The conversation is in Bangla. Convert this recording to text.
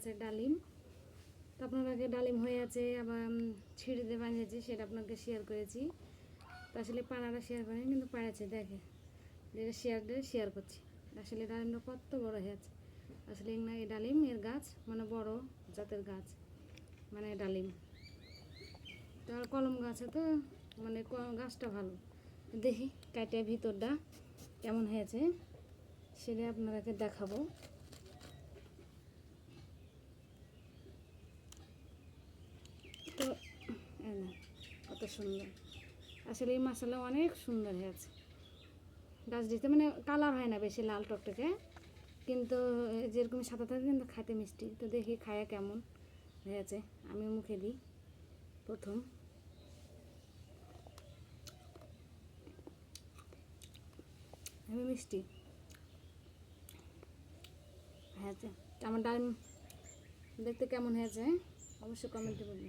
আছে ডালিম। তো আপনার আগে ডালিম হয়ে আছে, আবার ছিঁড়ে দিয়ে বানিয়েছি, সেটা আপনাকে শেয়ার করেছি। তো আসলে পাড়াটা শেয়ার করেন, কিন্তু পাড়াচ্ছে দেখে যেটা শেয়ার করছি। আসলে ডালিমটা কত বড় হয়েছে। আসলে না, এই ডালিম এর গাছ মানে বড় জাতের গাছ, মানে ডালিম। তো আর কলম গাছে তো মানে গাছটা ভালো। দেখি কাটিয়ে ভিতরটা কেমন হয়েছে সেটা আপনাদেরকে দেখাবো। তো কত সুন্দর, আসলে এই মশলা অনেক সুন্দর হয়েছে। গাছ দিতে মানে কালার হয় না বেশি লাল টকটকে, কিন্তু যেরকম সাদা থাকে কিন্তু খাইতে মিষ্টি। তো দেখি খায়া কেমন হয়েছে, আমি মুখে দিই প্রথম। আমি মিষ্টি হয়েছে। আমার ডাল দেখতে কেমন হয়েছে অবশ্যই কমেন্টে বলবেন।